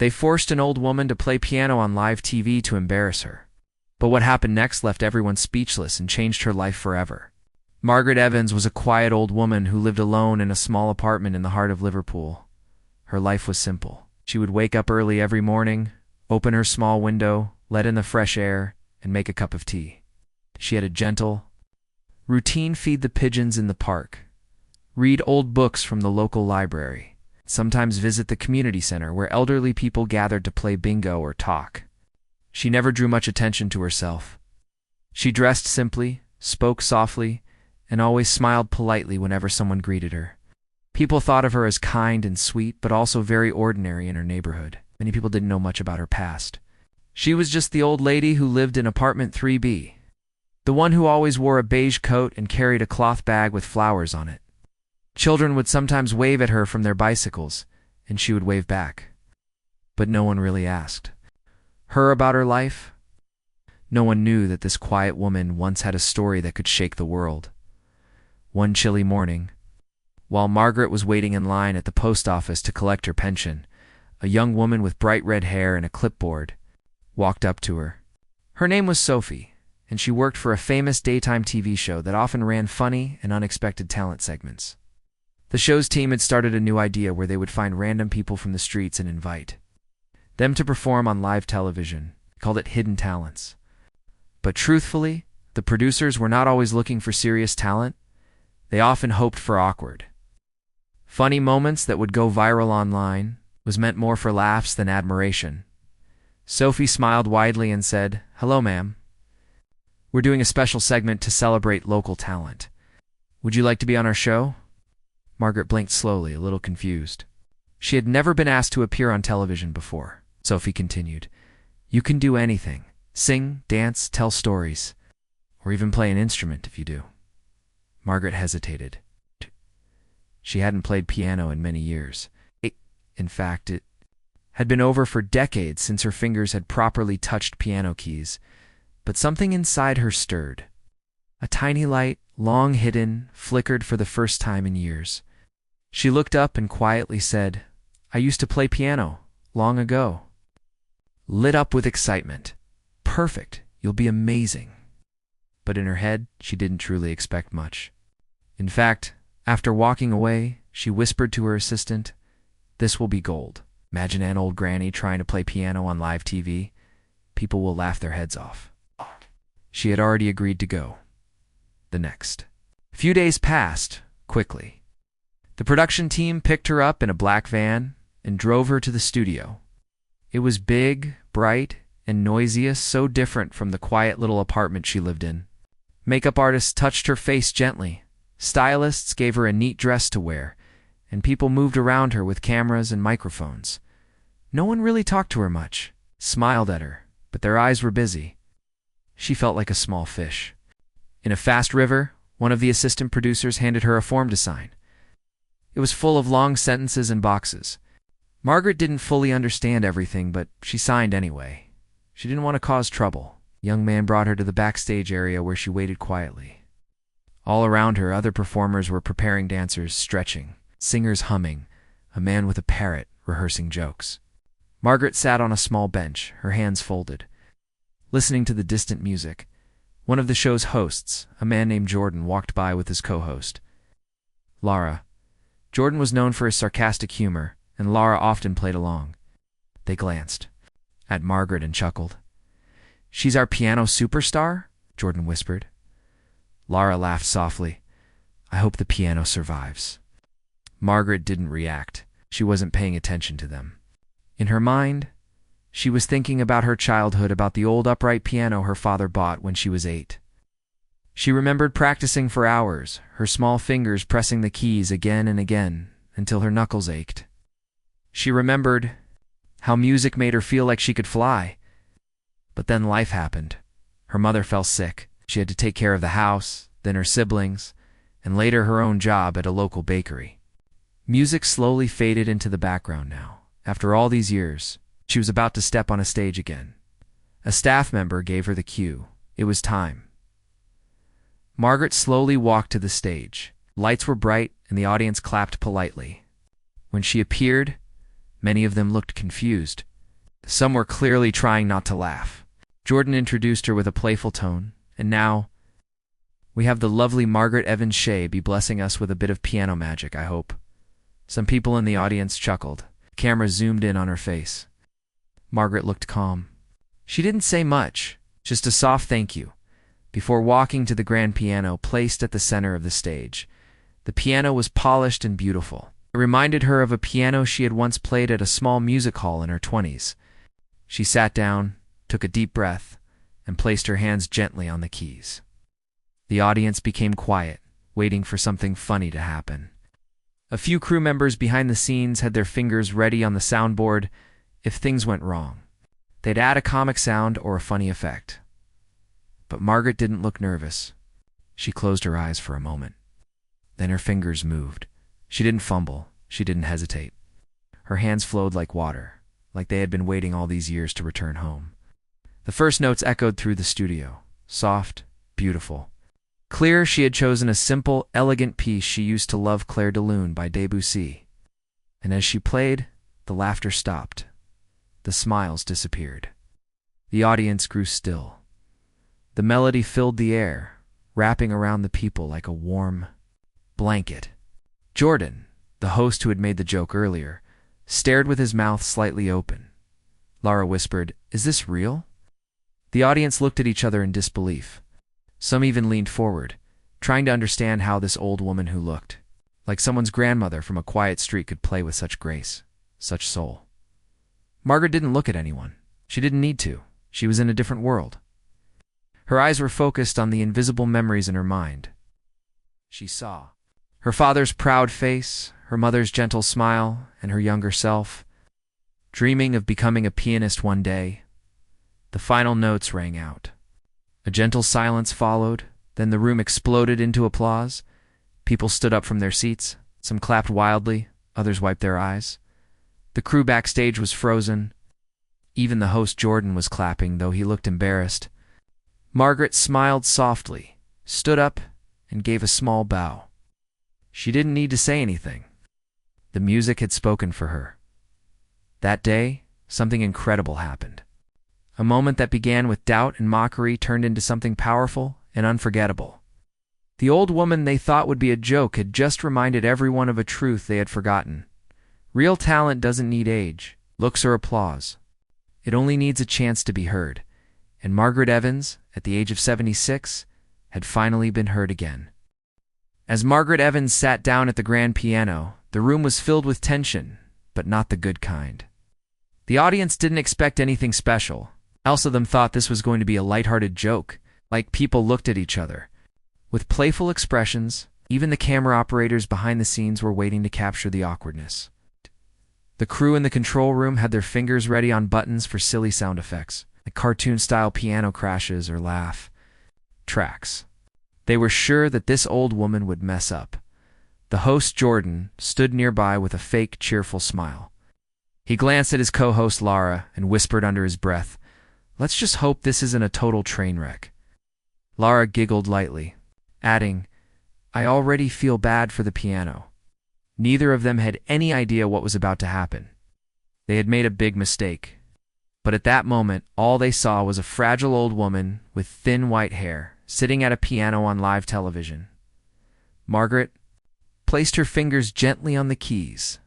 They forced an old woman to play piano on live TV to embarrass her. But what happened next left everyone speechless and changed her life forever. Margaret Evans was a quiet old woman who lived alone in a small apartment in the heart of Liverpool. Her life was simple. She would wake up early every morning, open her small window, let in the fresh air, and make a cup of tea. She had a gentle routine: feed the pigeons in the park, read old books from the local library, sometimes visit the community center where elderly people gathered to play bingo or talk. She never drew much attention to herself. She dressed simply, spoke softly, and always smiled politely whenever someone greeted her. People thought of her as kind and sweet, but also very ordinary in her neighborhood. Many people didn't know much about her past. She was just the old lady who lived in apartment 3B, the one who always wore a beige coat and carried a cloth bag with flowers on it. Children would sometimes wave at her from their bicycles, and she would wave back. But no one really asked her about her life. No one knew that this quiet woman once had a story that could shake the world. One chilly morning, while Margaret was waiting in line at the post office to collect her pension, a young woman with bright red hair and a clipboard walked up to her. Her name was Sophie, and she worked for a famous daytime TV show that often ran funny and unexpected talent segments. The show's team had started a new idea where they would find random people from the streets and invite them to perform on live television. They called it Hidden Talents. But truthfully, the producers were not always looking for serious talent. They often hoped for awkward, funny moments that would go viral online. Was meant more for laughs than admiration. Sophie smiled widely and said, "Hello, ma'am. We're doing a special segment to celebrate local talent. Would you like to be on our show?" Margaret blinked slowly, a little confused. She had never been asked to appear on television before. Sophie continued, "You can do anything. Sing, dance, tell stories, or even play an instrument if you do." Margaret hesitated. She hadn't played piano in many years. In fact, it had been over for decades since her fingers had properly touched piano keys. But something inside her stirred. A tiny light, long hidden, flickered for the first time in years. She looked up and quietly said, "I used to play piano, long ago." Lit up with excitement. "Perfect, you'll be amazing." But in her head, she didn't truly expect much. In fact, after walking away, she whispered to her assistant, "This will be gold. Imagine an old granny trying to play piano on live TV. People will laugh their heads off." She had already agreed to go. The next few days passed quickly. The production team picked her up in a black van and drove her to the studio. It was big, bright, and noisiest, so different from the quiet little apartment she lived in. Makeup artists touched her face gently. Stylists gave her a neat dress to wear, and people moved around her with cameras and microphones. No one really talked to her much, smiled at her, but their eyes were busy. She felt like a small fish in a fast river. One of the assistant producers handed her a form to sign. It was full of long sentences and boxes. Margaret didn't fully understand everything, but she signed anyway. She didn't want to cause trouble. A young man brought her to the backstage area where she waited quietly. All around her, other performers were preparing, dancers stretching, singers humming, a man with a parrot rehearsing jokes. Margaret sat on a small bench, her hands folded, listening to the distant music. One of the show's hosts, a man named Jordan, walked by with his co-host, Lara. Jordan was known for his sarcastic humor, and Lara often played along. They glanced at Margaret and chuckled. "She's our piano superstar?" Jordan whispered. Lara laughed softly. "I hope the piano survives." Margaret didn't react. She wasn't paying attention to them. In her mind, she was thinking about her childhood, about the old upright piano her father bought when she was 8. She remembered practicing for hours, her small fingers pressing the keys again and again until her knuckles ached. She remembered how music made her feel like she could fly. But then life happened. Her mother fell sick. She had to take care of the house, then her siblings, and later her own job at a local bakery. Music slowly faded into the background now. After all these years, she was about to step on a stage again. A staff member gave her the cue. It was time. Margaret slowly walked to the stage. Lights were bright, and the audience clapped politely. When she appeared, many of them looked confused. Some were clearly trying not to laugh. Jordan introduced her with a playful tone, and now we have the lovely Margaret Evans Shea be blessing us with a bit of piano magic, I hope. Some people in the audience chuckled. The camera zoomed in on her face. Margaret looked calm. She didn't say much, just a soft thank you, before walking to the grand piano placed at the center of the stage. The piano was polished and beautiful. It reminded her of a piano she had once played at a small music hall in her 20s. She sat down, took a deep breath, and placed her hands gently on the keys. The audience became quiet, waiting for something funny to happen. A few crew members behind the scenes had their fingers ready on the soundboard if things went wrong. They'd add a comic sound or a funny effect. But Margaret didn't look nervous. She closed her eyes for a moment. Then her fingers moved. She didn't fumble. She didn't hesitate. Her hands flowed like water, like they had been waiting all these years to return home. The first notes echoed through the studio. Soft, beautiful. Clear, she had chosen a simple, elegant piece she used to love, Clair de Lune by Debussy. And as she played, the laughter stopped. The smiles disappeared. The audience grew still. The melody filled the air, wrapping around the people like a warm blanket. Jordan, the host who had made the joke earlier, stared with his mouth slightly open. Lara whispered, "Is this real?" The audience looked at each other in disbelief. Some even leaned forward, trying to understand how this old woman who looked like someone's grandmother from a quiet street could play with such grace, such soul. Margaret didn't look at anyone. She didn't need to. She was in a different world. Her eyes were focused on the invisible memories in her mind. She saw her father's proud face, her mother's gentle smile, and her younger self, dreaming of becoming a pianist one day. The final notes rang out. A gentle silence followed, then the room exploded into applause. People stood up from their seats. Some clapped wildly, others wiped their eyes. The crew backstage was frozen. Even the host Jordan was clapping, though he looked embarrassed. Margaret smiled softly, stood up, and gave a small bow. She didn't need to say anything. The music had spoken for her. That day, something incredible happened. A moment that began with doubt and mockery turned into something powerful and unforgettable. The old woman they thought would be a joke had just reminded everyone of a truth they had forgotten. Real talent doesn't need age, looks, or applause. It only needs a chance to be heard. And Margaret Evans, at the age of 76, had finally been heard again. As Margaret Evans sat down at the grand piano, the room was filled with tension, but not the good kind. The audience didn't expect anything special. Else of them thought this was going to be a lighthearted joke, like people looked at each other. With playful expressions, even the camera operators behind the scenes were waiting to capture the awkwardness. The crew in the control room had their fingers ready on buttons for silly sound effects, like cartoon-style piano crashes or laugh tracks. They were sure that this old woman would mess up. The host, Jordan, stood nearby with a fake, cheerful smile. He glanced at his co-host, Lara, and whispered under his breath, "Let's just hope this isn't a total train wreck." Lara giggled lightly, adding, "I already feel bad for the piano." Neither of them had any idea what was about to happen. They had made a big mistake. But at that moment, all they saw was a fragile old woman with thin white hair, sitting at a piano on live television. Margaret placed her fingers gently on the keys.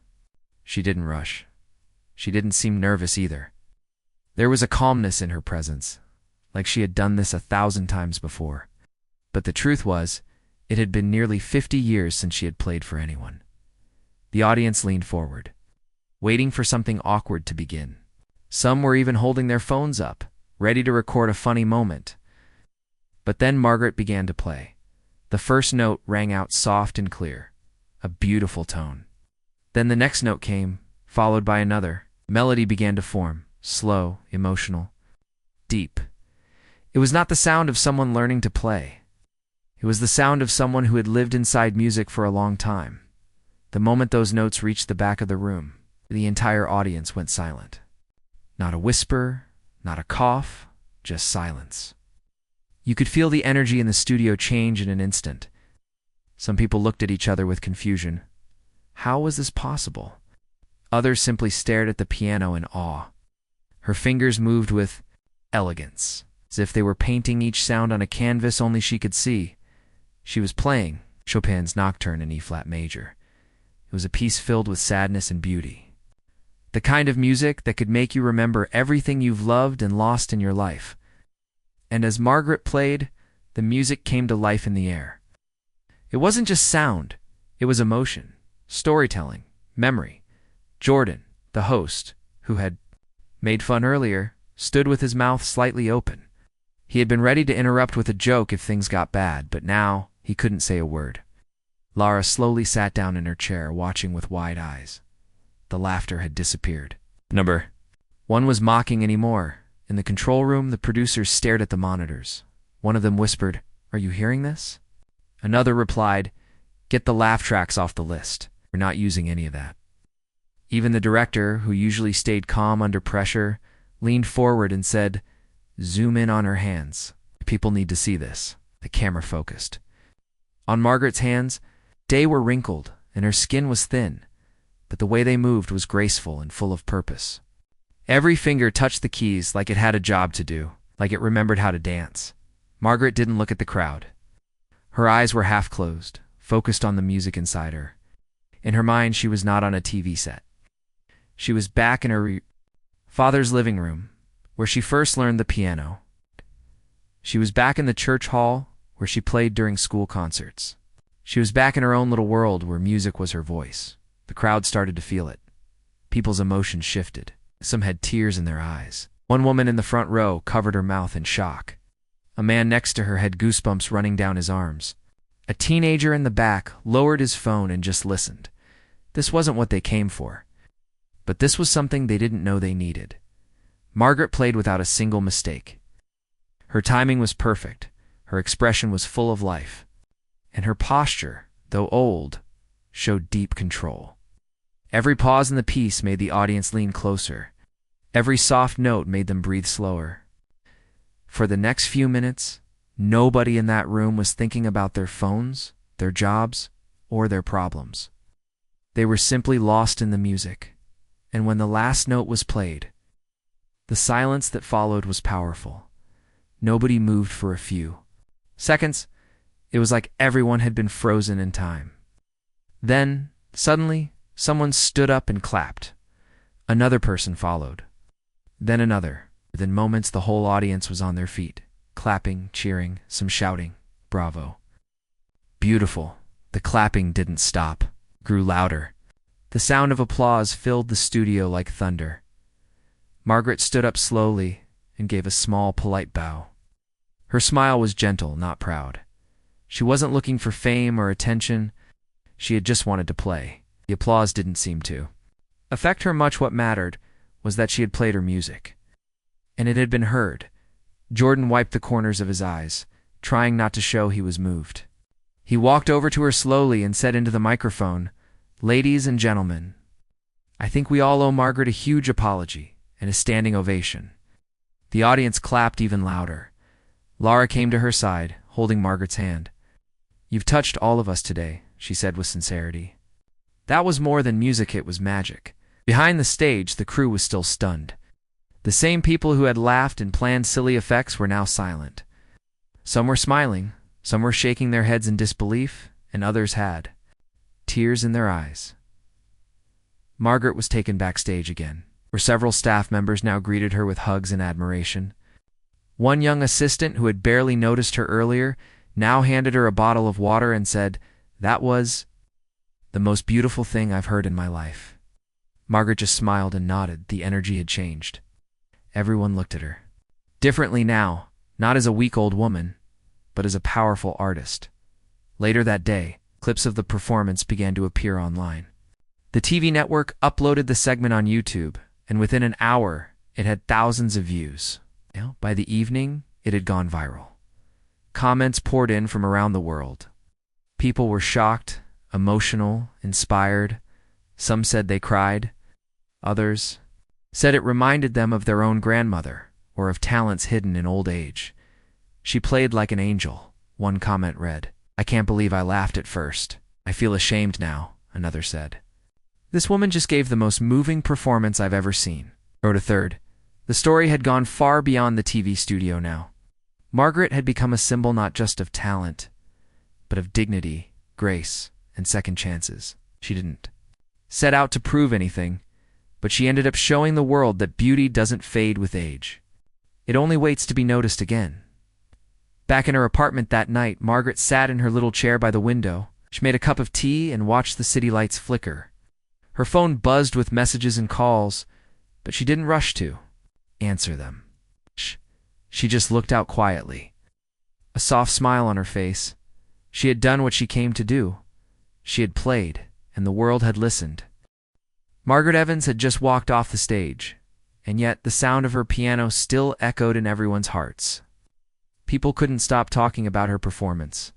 She didn't rush. She didn't seem nervous either. There was a calmness in her presence, like she had done this 1,000 times before. But the truth was, it had been nearly 50 years since she had played for anyone. The audience leaned forward, waiting for something awkward to begin. Some were even holding their phones up, ready to record a funny moment. But then Margaret began to play. The first note rang out soft and clear, a beautiful tone. Then the next note came, followed by another. Melody began to form, slow, emotional, deep. It was not the sound of someone learning to play. It was the sound of someone who had lived inside music for a long time. The moment those notes reached the back of the room, the entire audience went silent. Not a whisper, not a cough, just silence. You could feel the energy in the studio change in an instant. Some people looked at each other with confusion. How was this possible? Others simply stared at the piano in awe. Her fingers moved with elegance, as if they were painting each sound on a canvas only she could see. She was playing Chopin's Nocturne in E-flat major. It was a piece filled with sadness and beauty. The kind of music that could make you remember everything you've loved and lost in your life. And as Margaret played, the music came to life in the air. It wasn't just sound, it was emotion, storytelling, memory. Jordan, the host, who had made fun earlier, stood with his mouth slightly open. He had been ready to interrupt with a joke if things got bad, but now he couldn't say a word. Lara slowly sat down in her chair, watching with wide eyes. The laughter had disappeared. No one was mocking anymore. In the control room, the producers stared at the monitors. One of them whispered, "Are you hearing this?" Another replied, "Get the laugh tracks off the list. We're not using any of that." Even the director, who usually stayed calm under pressure, leaned forward and said, "Zoom in on her hands. People need to see this." The camera focused. On Margaret's hands, they were wrinkled and her skin was thin, but the way they moved was graceful and full of purpose. Every finger touched the keys like it had a job to do, like it remembered how to dance. Margaret didn't look at the crowd. Her eyes were half closed, focused on the music inside her. In her mind, she was not on a TV set. She was back in her father's living room, where she first learned the piano. She was back in the church hall, where she played during school concerts. She was back in her own little world, where music was her voice. The crowd started to feel it. People's emotions shifted. Some had tears in their eyes. One woman in the front row covered her mouth in shock. A man next to her had goosebumps running down his arms. A teenager in the back lowered his phone and just listened. This wasn't what they came for. But this was something they didn't know they needed. Margaret played without a single mistake. Her timing was perfect. Her expression was full of life. And her posture, though old, showed deep control. Every pause in the piece made the audience lean closer. Every soft note made them breathe slower. For the next few minutes, nobody in that room was thinking about their phones, their jobs, or their problems. They were simply lost in the music. And when the last note was played, the silence that followed was powerful. Nobody moved for a few seconds. It was like everyone had been frozen in time. Then, suddenly, someone stood up and clapped. Another person followed. Then another. Within moments, the whole audience was on their feet, clapping, cheering, some shouting, "Bravo." Beautiful. The clapping didn't stop, grew louder. The sound of applause filled the studio like thunder. Margaret stood up slowly and gave a small, polite bow. Her smile was gentle, not proud. She wasn't looking for fame or attention. She had just wanted to play. The applause didn't seem to affect her much. What mattered was that she had played her music. And it had been heard. Jordan wiped the corners of his eyes, trying not to show he was moved. He walked over to her slowly and said into the microphone, "Ladies and gentlemen, I think we all owe Margaret a huge apology and a standing ovation." The audience clapped even louder. Lara came to her side, holding Margaret's hand. "You've touched all of us today," she said with sincerity. That was more than music, it was magic. Behind the stage, the crew was still stunned. The same people who had laughed and planned silly effects were now silent. Some were smiling, some were shaking their heads in disbelief, and others had tears in their eyes. Margaret was taken backstage again, where several staff members now greeted her with hugs and admiration. One young assistant who had barely noticed her earlier now handed her a bottle of water and said, "That was the most beautiful thing I've heard in my life." Margaret just smiled and nodded. The energy had changed. Everyone looked at her differently now, not as a weak old woman, but as a powerful artist. Later that day, clips of the performance began to appear online. The TV network uploaded the segment on YouTube, and within an hour, it had thousands of views. By the evening, it had gone viral. Comments poured in from around the world. People were shocked, emotional, inspired. Some said they cried. Others said it reminded them of their own grandmother or of talents hidden in old age. "She played like an angel," one comment read. "I can't believe I laughed at first. I feel ashamed now," another said. "This woman just gave the most moving performance I've ever seen," wrote a third. The story had gone far beyond the TV studio now. Margaret had become a symbol not just of talent, but of dignity, grace, and second chances. She didn't set out to prove anything, but she ended up showing the world that beauty doesn't fade with age. It only waits to be noticed again. Back in her apartment that night, Margaret sat in her little chair by the window. She made a cup of tea and watched the city lights flicker. Her phone buzzed with messages and calls, but she didn't rush to answer them. She just looked out quietly, a soft smile on her face. She had done what she came to do. She had played, and the world had listened. Margaret Evans had just walked off the stage, and yet the sound of her piano still echoed in everyone's hearts. People couldn't stop talking about her performance.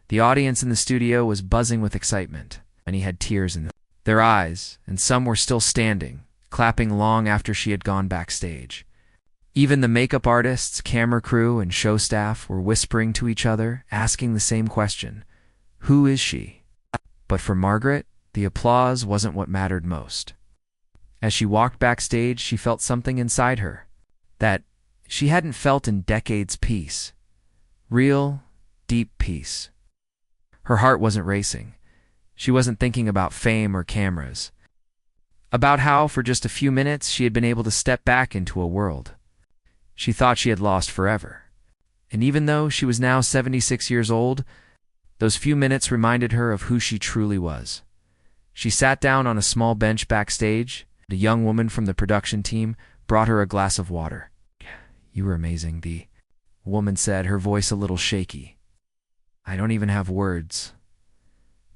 The audience in the studio was buzzing with excitement. Many had tears in their eyes, and some were still standing, clapping long after she had gone backstage. Even the makeup artists, camera crew, and show staff were whispering to each other, asking the same question: who is she? But for Margaret, the applause wasn't what mattered most. As she walked backstage, she felt something inside her that she hadn't felt in decades: peace. Real, deep peace. Her heart wasn't racing. She wasn't thinking about fame or cameras. About how, for just a few minutes, she had been able to step back into a world she thought she had lost forever. And even though she was now 76 years old, those few minutes reminded her of who she truly was. She sat down on a small bench backstage. A young woman from the production team brought her a glass of water. "You were amazing," the woman said, her voice a little shaky. "I don't even have words."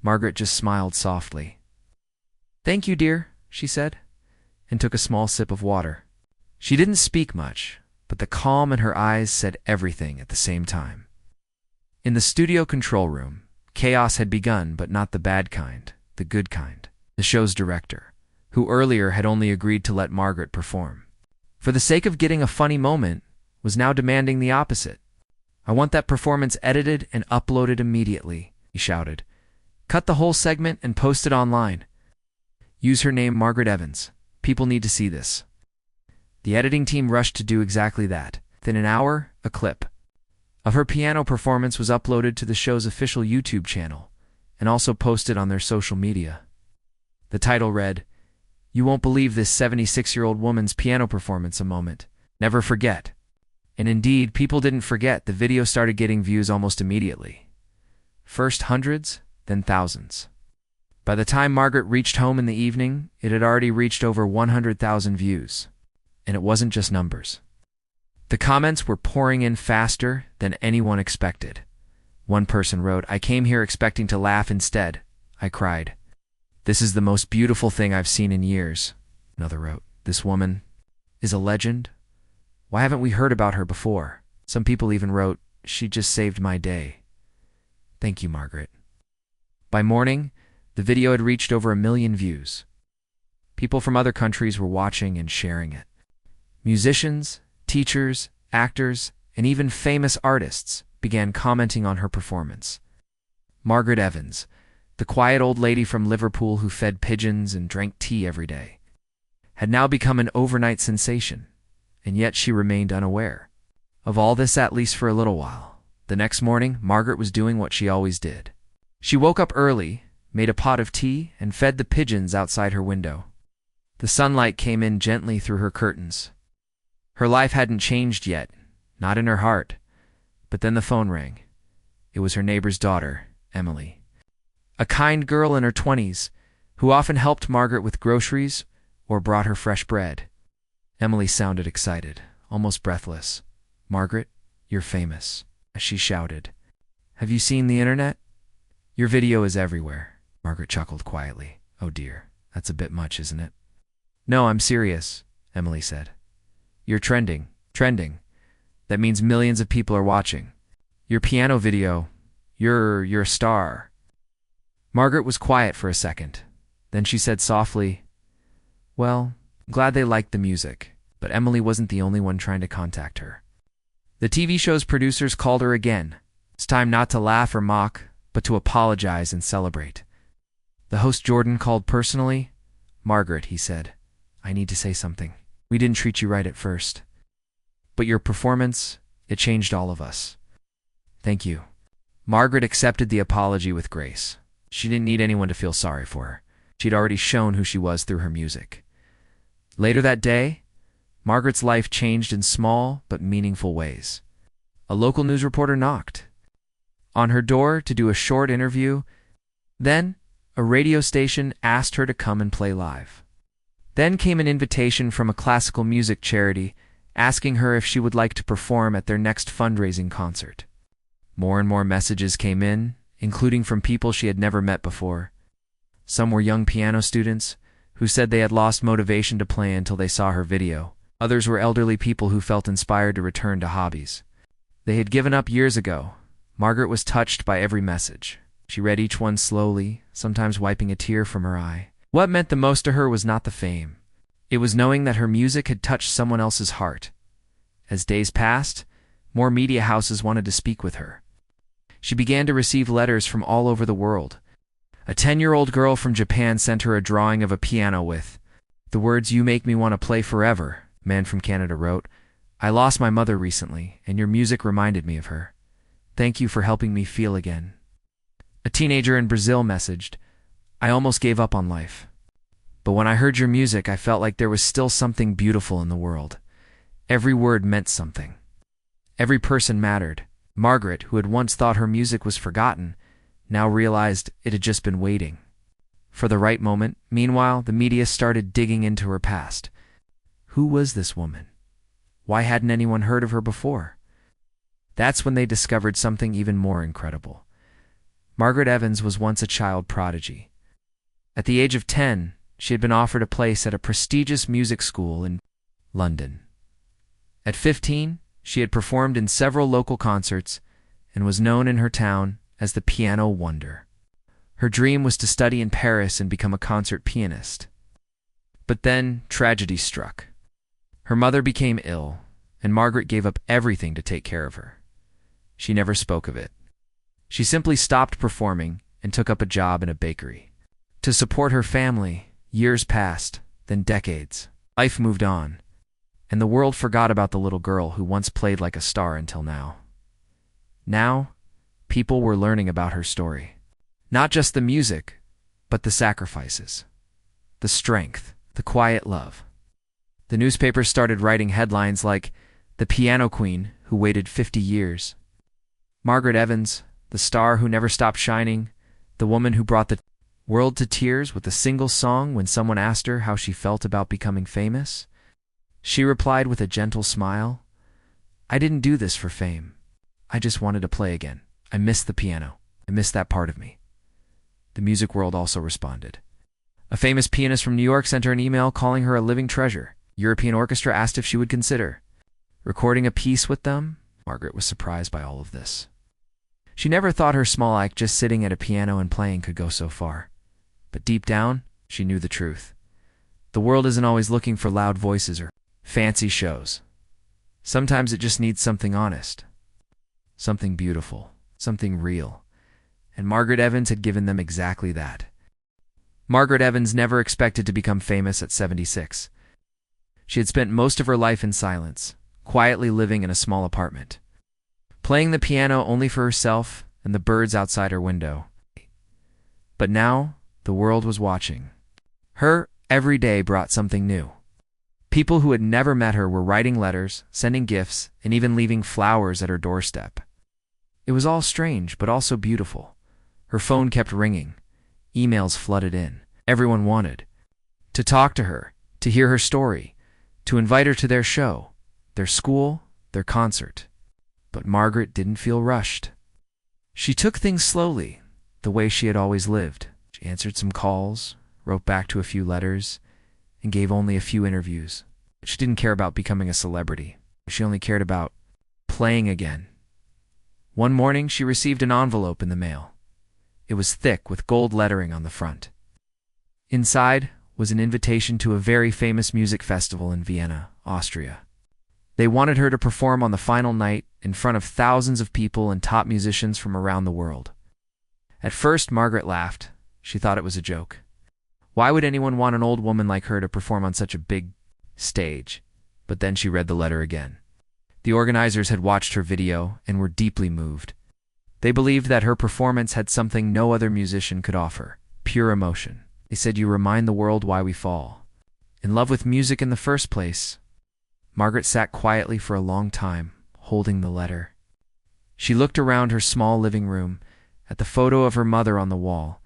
Margaret just smiled softly. "Thank you, dear," she said, and took a small sip of water. She didn't speak much, but the calm in her eyes said everything at the same time. In the studio control room, chaos had begun, but not the bad kind, the good kind. The show's director, who earlier had only agreed to let Margaret perform, for the sake of getting a funny moment, was now demanding the opposite. "I want that performance edited and uploaded immediately," he shouted. "Cut the whole segment and post it online. Use her name, Margaret Evans. People need to see this." The editing team rushed to do exactly that. Within an hour, a clip of her piano performance was uploaded to the show's official YouTube channel and also posted on their social media. The title read, "You won't believe this 76-year-old woman's piano performance, a moment. Never forget." And indeed, people didn't forget. The video started getting views almost immediately. First hundreds, then thousands. By the time Margaret reached home in the evening, it had already reached over 100,000 views. And it wasn't just numbers. The comments were pouring in faster than anyone expected. One person wrote, "I came here expecting to laugh instead. I cried. This is the most beautiful thing I've seen in years." Another wrote, "This woman is a legend. Why haven't we heard about her before?" Some people even wrote, "She just saved my day. Thank you, Margaret." By morning, the video had reached over 1 million views. People from other countries were watching and sharing it. Musicians, teachers, actors, and even famous artists began commenting on her performance. Margaret Evans, the quiet old lady from Liverpool who fed pigeons and drank tea every day, had now become an overnight sensation, and yet she remained unaware of all this, at least for a little while. The next morning, Margaret was doing what she always did. She woke up early, made a pot of tea, and fed the pigeons outside her window. The sunlight came in gently through her curtains. Her life hadn't changed yet, not in her heart. But then the phone rang. It was her neighbor's daughter, Emily, a kind girl in her 20s, who often helped Margaret with groceries or brought her fresh bread. Emily sounded excited, almost breathless. "Margaret, you're famous," she shouted. "Have you seen the internet? Your video is everywhere." Margaret chuckled quietly. "Oh dear, that's a bit much, isn't it?" "No, I'm serious," Emily said. "You're trending. Trending. That means millions of people are watching. Your piano video, you're a star." Margaret was quiet for a second. Then she said softly, "Well, I'm glad they liked the music." But Emily wasn't the only one trying to contact her. The TV show's producers called her again. It's time not to laugh or mock, but to apologize and celebrate. The host Jordan called personally. "Margaret," he said, "I need to say something." We didn't treat you right at first. But your performance, it changed all of us. Thank you." Margaret accepted the apology with grace. She didn't need anyone to feel sorry for her. She'd already shown who she was through her music. Later that day, Margaret's life changed in small but meaningful ways. A local news reporter knocked on her door to do a short interview. Then, a radio station asked her to come and play live. Then came an invitation from a classical music charity asking her if she would like to perform at their next fundraising concert. More and more messages came in, including from people she had never met before. Some were young piano students who said they had lost motivation to play until they saw her video. Others were elderly people who felt inspired to return to hobbies they had given up years ago. Margaret was touched by every message. She read each one slowly, sometimes wiping a tear from her eye. What meant the most to her was not the fame. It was knowing that her music had touched someone else's heart. As days passed, more media houses wanted to speak with her. She began to receive letters from all over the world. A 10-year-old girl from Japan sent her a drawing of a piano with the words, "You make me want to play forever." A man from Canada wrote, "I lost my mother recently, and your music reminded me of her. Thank you for helping me feel again." A teenager in Brazil messaged, "I almost gave up on life. But when I heard your music, I felt like there was still something beautiful in the world. Every word meant something. Every person mattered." Margaret, who had once thought her music was forgotten, now realized it had just been waiting for the right moment. Meanwhile, the media started digging into her past. Who was this woman? Why hadn't anyone heard of her before? That's when they discovered something even more incredible. Margaret Evans was once a child prodigy. At the age of 10, she had been offered a place at a prestigious music school in London. At 15, she had performed in several local concerts and was known in her town as the Piano Wonder. Her dream was to study in Paris and become a concert pianist. But then tragedy struck. Her mother became ill, and Margaret gave up everything to take care of her. She never spoke of it. She simply stopped performing and took up a job in a bakery. To support her family, years passed, then decades. Life moved on, and the world forgot about the little girl who once played like a star until now. Now, people were learning about her story. Not just the music, but the sacrifices, the strength, the quiet love. The newspapers started writing headlines like, "The Piano Queen Who Waited 50 Years. Margaret Evans, the star who never stopped shining, the woman who brought the world to tears with a single song." When someone asked her how she felt about becoming famous, she replied with a gentle smile, "I didn't do this for fame. I just wanted to play again. I missed the piano. I missed that part of me." The music world also responded. A famous pianist from New York sent her an email calling her a living treasure. European orchestra asked if she would consider recording a piece with them. Margaret was surprised by all of this. She never thought her small act just sitting at a piano and playing could go so far. But deep down, she knew the truth. The world isn't always looking for loud voices or fancy shows. Sometimes it just needs something honest, something beautiful, something real. And Margaret Evans had given them exactly that. Margaret Evans never expected to become famous at 76. She had spent most of her life in silence, quietly living in a small apartment, playing the piano only for herself and the birds outside her window. But now, the world was watching. Her every day brought something new. People who had never met her were writing letters, sending gifts, and even leaving flowers at her doorstep. It was all strange, but also beautiful. Her phone kept ringing. Emails flooded in. Everyone wanted to talk to her, to hear her story, to invite her to their show, their school, their concert. But Margaret didn't feel rushed. She took things slowly, the way she had always lived. She answered some calls, wrote back to a few letters, and gave only a few interviews. She didn't care about becoming a celebrity. She only cared about playing again. One morning, she received an envelope in the mail. It was thick with gold lettering on the front. Inside was an invitation to a very famous music festival in Vienna, Austria. They wanted her to perform on the final night in front of thousands of people and top musicians from around the world. At first, Margaret laughed. She thought it was a joke. Why would anyone want an old woman like her to perform on such a big stage. But then she read the letter again. The organizers had watched her video and were deeply moved. They believed that her performance had something no other musician could offer: pure emotion. They said, "You remind the world why we fall. In love with music in the first place." Margaret sat quietly for a long time, holding the letter. She looked around her small living room, at the photo of her mother on the wall,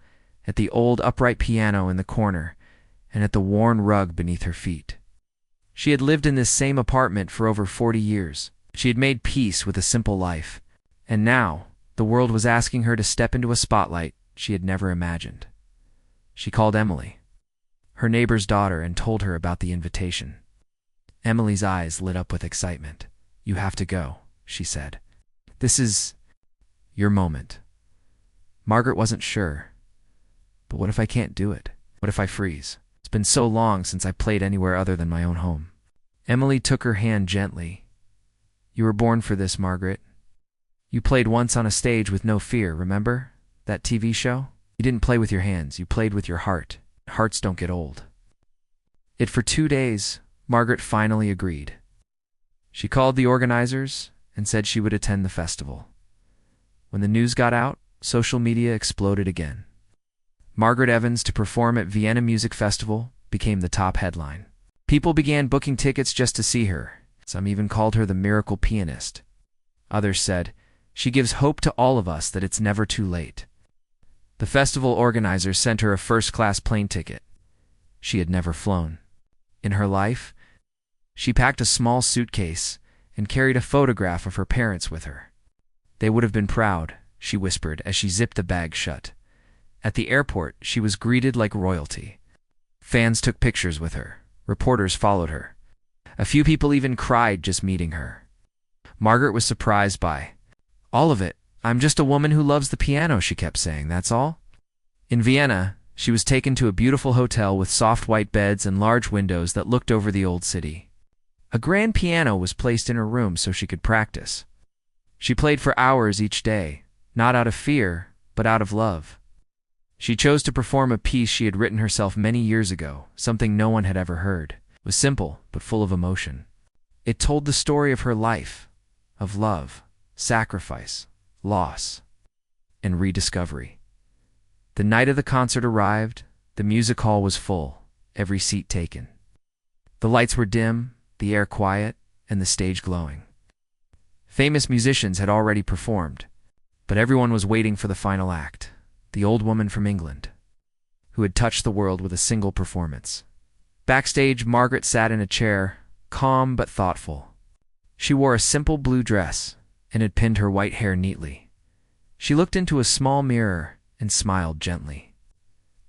at the old upright piano in the corner, and at the worn rug beneath her feet. She had lived in this same apartment for over 40 years. She had made peace with a simple life. And now, the world was asking her to step into a spotlight she had never imagined. She called Emily, her neighbor's daughter, and told her about the invitation. Emily's eyes lit up with excitement. "You have to go," she said. "This is your moment." Margaret wasn't sure. But what if I can't do it? What if I freeze? It's been so long since I played anywhere other than my own home. Emily took her hand gently. "You were born for this, Margaret. You played once on a stage with no fear, remember? That TV show? You didn't play with your hands, you played with your heart. Hearts don't get old." For 2 days, Margaret finally agreed. She called the organizers and said she would attend the festival. When the news got out, social media exploded again. Margaret Evans to perform at Vienna Music Festival became the top headline. People began booking tickets just to see her. Some even called her the miracle pianist. Others said, "She gives hope to all of us that it's never too late." The festival organizers sent her a first-class plane ticket. She had never flown. In her life, she packed a small suitcase and carried a photograph of her parents with her. "They would have been proud," she whispered as she zipped the bag shut. At the airport, she was greeted like royalty. Fans took pictures with her. Reporters followed her. A few people even cried just meeting her. Margaret was surprised by all of it. "I'm just a woman who loves the piano," she kept saying, "that's all." In Vienna, she was taken to a beautiful hotel with soft white beds and large windows that looked over the old city. A grand piano was placed in her room so she could practice. She played for hours each day, not out of fear, but out of love. She chose to perform a piece she had written herself many years ago, something no one had ever heard. It was simple, but full of emotion. It told the story of her life, of love, sacrifice, loss, and rediscovery. The night of the concert arrived. The music hall was full, every seat taken. The lights were dim, the air quiet, and the stage glowing. Famous musicians had already performed, but everyone was waiting for the final act. The old woman from England, who had touched the world with a single performance. Backstage, Margaret sat in a chair, calm but thoughtful. She wore a simple blue dress and had pinned her white hair neatly. She looked into a small mirror and smiled gently.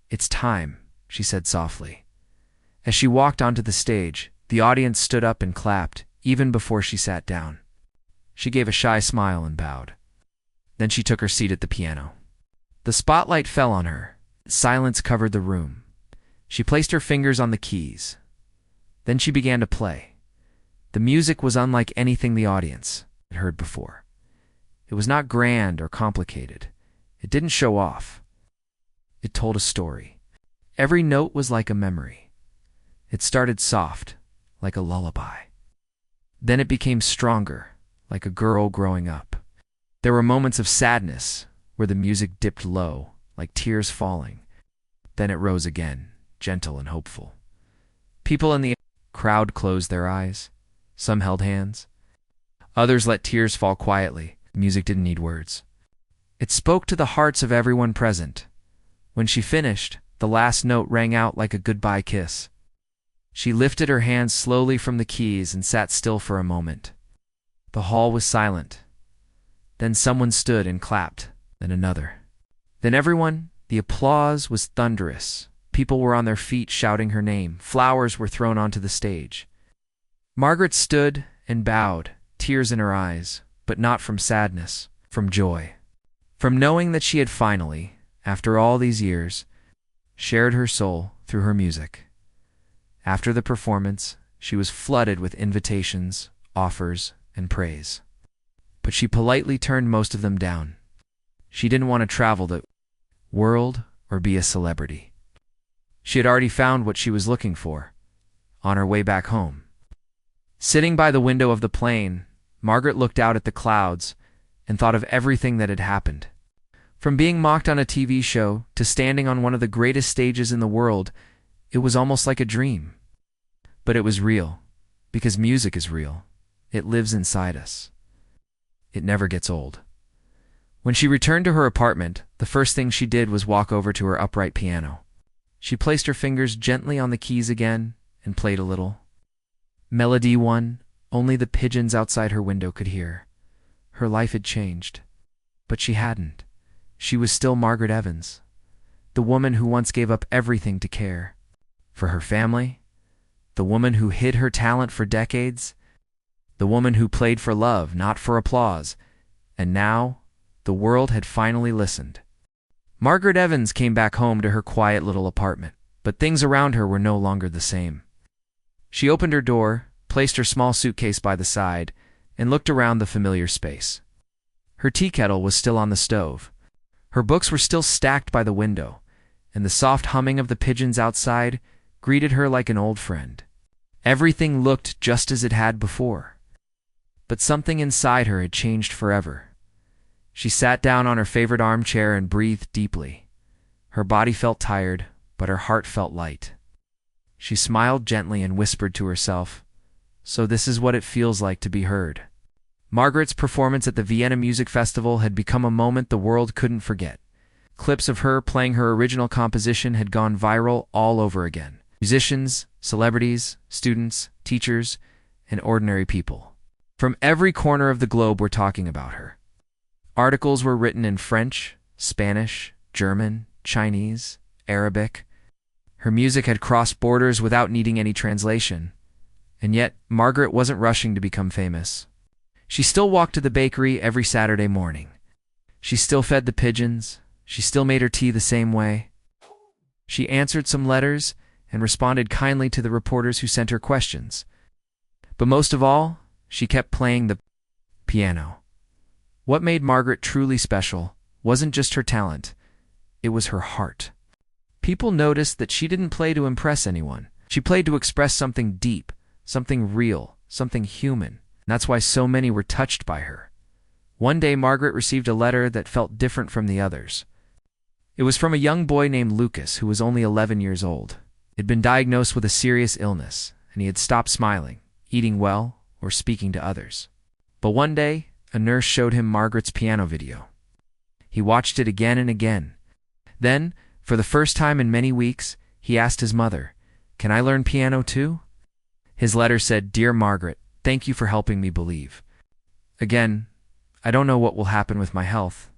"It's time," she said softly. As she walked onto the stage, the audience stood up and clapped, even before she sat down. She gave a shy smile and bowed. Then she took her seat at the piano. The spotlight fell on her. Silence covered the room. She placed her fingers on the keys. Then she began to play. The music was unlike anything the audience had heard before. It was not grand or complicated. It didn't show off. It told a story. Every note was like a memory. It started soft, like a lullaby. Then it became stronger, like a girl growing up. There were moments of sadness, where the music dipped low, like tears falling. Then it rose again, gentle and hopeful. People in the crowd closed their eyes. Some held hands. Others let tears fall quietly. Music didn't need words. It spoke to the hearts of everyone present. When she finished, the last note rang out like a goodbye kiss. She lifted her hands slowly from the keys and sat still for a moment. The hall was silent. Then someone stood and clapped. Then another. Then everyone. The applause was thunderous. People were on their feet shouting her name. Flowers were thrown onto the stage. Margaret stood and bowed, tears in her eyes, but not from sadness, from joy. From knowing that she had finally, after all these years, shared her soul through her music. After the performance, she was flooded with invitations, offers, and praise. But she politely turned most of them down. She didn't want to travel the world or be a celebrity. She had already found what she was looking for: on her way back home. Sitting by the window of the plane, Margaret looked out at the clouds and thought of everything that had happened. From being mocked on a TV show to standing on one of the greatest stages in the world, it was almost like a dream. But it was real, because music is real. It lives inside us. It never gets old. When she returned to her apartment, the first thing she did was walk over to her upright piano. She placed her fingers gently on the keys again and played a little. Melody one, only the pigeons outside her window could hear. Her life had changed. But she hadn't. She was still Margaret Evans, the woman who once gave up everything to care. For her family, the woman who hid her talent for decades, the woman who played for love, not for applause, and now the world had finally listened. Margaret Evans came back home to her quiet little apartment, but things around her were no longer the same. She opened her door, placed her small suitcase by the side, and looked around the familiar space. Her tea kettle was still on the stove. Her books were still stacked by the window, and the soft humming of the pigeons outside greeted her like an old friend. Everything looked just as it had before. But something inside her had changed forever. She sat down on her favorite armchair and breathed deeply. Her body felt tired, but her heart felt light. She smiled gently and whispered to herself, "So this is what it feels like to be heard." Margaret's performance at the Vienna Music Festival had become a moment the world couldn't forget. Clips of her playing her original composition had gone viral all over again. Musicians, celebrities, students, teachers, and ordinary people from every corner of the globe were talking about her. Articles were written in French, Spanish, German, Chinese, Arabic. Her music had crossed borders without needing any translation. And yet, Margaret wasn't rushing to become famous. She still walked to the bakery every Saturday morning. She still fed the pigeons. She still made her tea the same way. She answered some letters and responded kindly to the reporters who sent her questions. But most of all, she kept playing the piano. What made Margaret truly special wasn't just her talent, it was her heart. People noticed that she didn't play to impress anyone. She played to express something deep, something real, something human. And that's why so many were touched by her. One day, Margaret received a letter that felt different from the others. It was from a young boy named Lucas, who was only 11 years old. He'd been diagnosed with a serious illness, and he had stopped smiling, eating well, or speaking to others. But one day, a nurse showed him Margaret's piano video. He watched it again and again. Then, for the first time in many weeks, he asked his mother, "Can I learn piano too?" His letter said, "Dear Margaret, thank you for helping me believe. Again, I don't know what will happen with my health,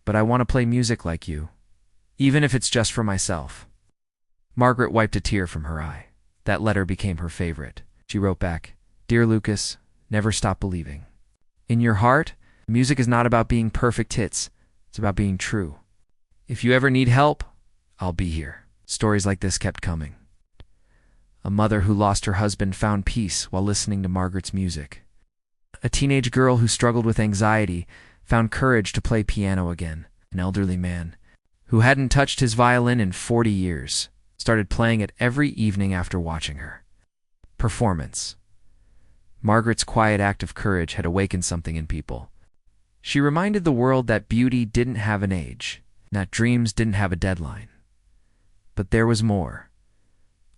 but I want to play music like you, even if it's just for myself." Margaret wiped a tear from her eye. That letter became her favorite. She wrote back, "Dear Lucas, never stop believing. In your heart, music is not about being perfect hits, it's about being true. If you ever need help, I'll be here." Stories like this kept coming. A mother who lost her husband found peace while listening to Margaret's music. A teenage girl who struggled with anxiety found courage to play piano again. An elderly man, who hadn't touched his violin in 40 years, started playing it every evening after watching her. Performance. Margaret's quiet act of courage had awakened something in people. She reminded the world that beauty didn't have an age, that dreams didn't have a deadline. But there was more.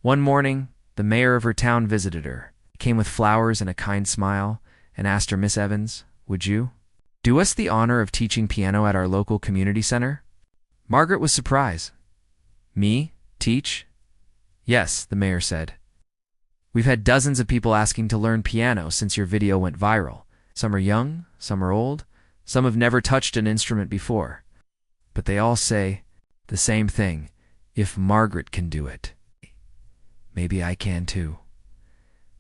One morning, the mayor of her town visited her. He came with flowers and a kind smile and asked her, "Miss Evans, would you do us the honor of teaching piano at our local community center?" Margaret was surprised. "Me? Teach?" "Yes," the mayor said. "We've had dozens of people asking to learn piano since your video went viral. Some are young, some are old, some have never touched an instrument before. But they all say the same thing: if Margaret can do it, maybe I can too."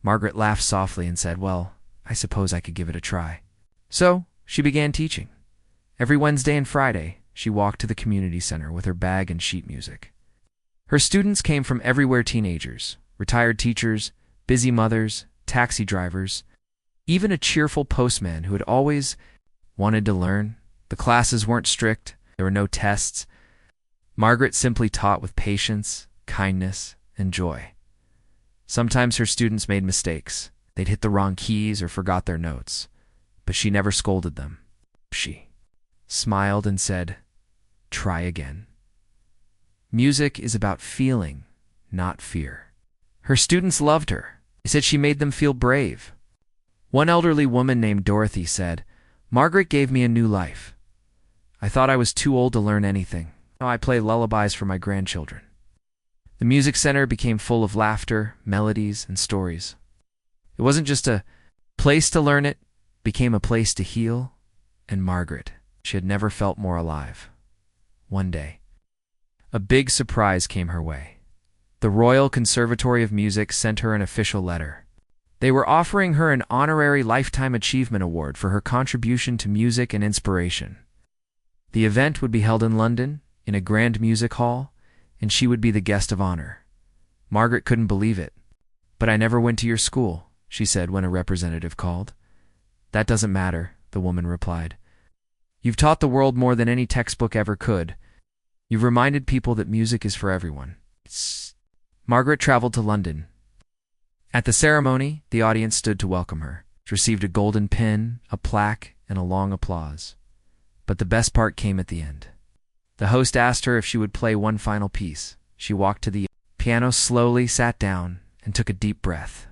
Margaret laughed softly and said, "Well, I suppose I could give it a try." So she began teaching. Every Wednesday and Friday, she walked to the community center with her bag and sheet music. Her students came from everywhere: teenagers, retired teachers, busy mothers, taxi drivers, even a cheerful postman who had always wanted to learn. The classes weren't strict. There were no tests. Margaret simply taught with patience, kindness, and joy. Sometimes her students made mistakes. They'd hit the wrong keys or forgot their notes. But she never scolded them. She smiled and said, "Try again." Music is about feeling, not fear. Her students loved her. They said she made them feel brave. One elderly woman named Dorothy said, "Margaret gave me a new life. I thought I was too old to learn anything. Now I play lullabies for my grandchildren." The music center became full of laughter, melodies, and stories. It wasn't just a place to learn, it became a place to heal, and Margaret, she had never felt more alive. One day, a big surprise came her way. The Royal Conservatory of Music sent her an official letter. They were offering her an honorary Lifetime Achievement Award for her contribution to music and inspiration. The event would be held in London, in a grand music hall, and she would be the guest of honor. Margaret couldn't believe it. "But I never went to your school," she said when a representative called. "That doesn't matter," the woman replied. "You've taught the world more than any textbook ever could. You've reminded people that music is for everyone." Margaret traveled to London. At the ceremony, the audience stood to welcome her. She received a golden pin, a plaque, and a long applause. But the best part came at the end. The host asked her if she would play one final piece. She walked to the piano slowly, sat down, and took a deep breath.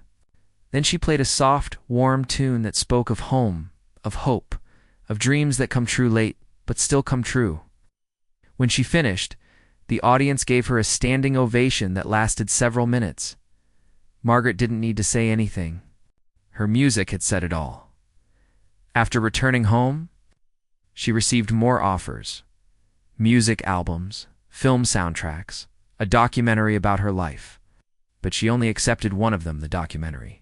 Then she played a soft, warm tune that spoke of home, of hope, of dreams that come true late, but still come true. When she finished, the audience gave her a standing ovation that lasted several minutes. Margaret didn't need to say anything. Her music had said it all. After returning home, she received more offers: music albums, film soundtracks, a documentary about her life. But she only accepted one of them, the documentary.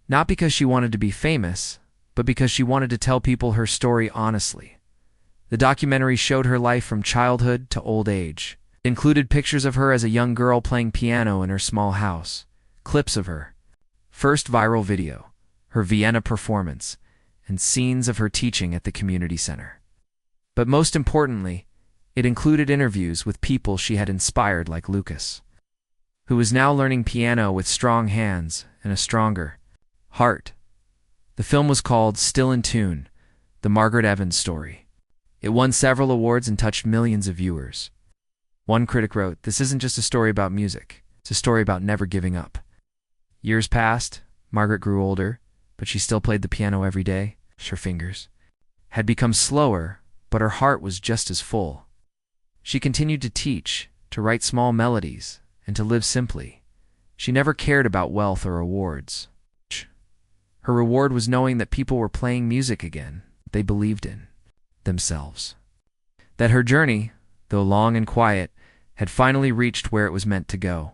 Not because she wanted to be famous, but because she wanted to tell people her story honestly. The documentary showed her life from childhood to old age. It included pictures of her as a young girl playing piano in her small house, clips of her first viral video, her Vienna performance, and scenes of her teaching at the community center. But most importantly, it included interviews with people she had inspired, like Lucas, who was now learning piano with strong hands and a stronger heart. The film was called Still in Tune: The Margaret Evans Story. It won several awards and touched millions of viewers. One critic wrote, "This isn't just a story about music, it's a story about never giving up." Years passed, Margaret grew older, but she still played the piano every day. Her fingers had become slower, but her heart was just as full. She continued to teach, to write small melodies, and to live simply. She never cared about wealth or awards. Her reward was knowing that people were playing music again they believed in, themselves. That her journey, though long and quiet, had finally reached where it was meant to go.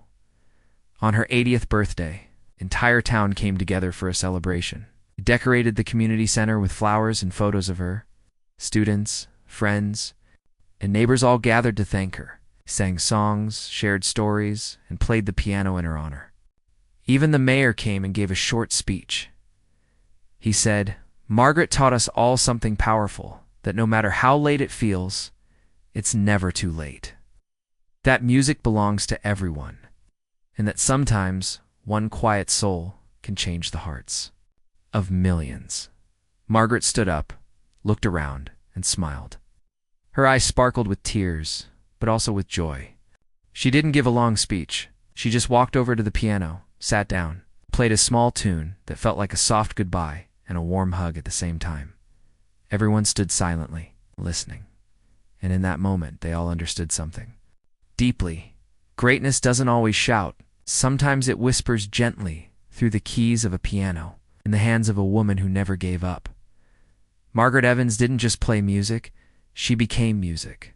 On her 80th birthday, the entire town came together for a celebration. It decorated the community center with flowers and photos of her. Students, friends, and neighbors all gathered to thank her, sang songs, shared stories, and played the piano in her honor. Even the mayor came and gave a short speech. He said, "Margaret taught us all something powerful, that no matter how late it feels, it's never too late. That music belongs to everyone, and that sometimes one quiet soul can change the hearts of millions." Margaret stood up, looked around, and smiled. Her eyes sparkled with tears, but also with joy. She didn't give a long speech. She just walked over to the piano, sat down, played a small tune that felt like a soft goodbye and a warm hug at the same time. Everyone stood silently, listening. And in that moment, they all understood something deeply. Greatness doesn't always shout. Sometimes it whispers gently through the keys of a piano in the hands of a woman who never gave up. Margaret Evans didn't just play music, she became music.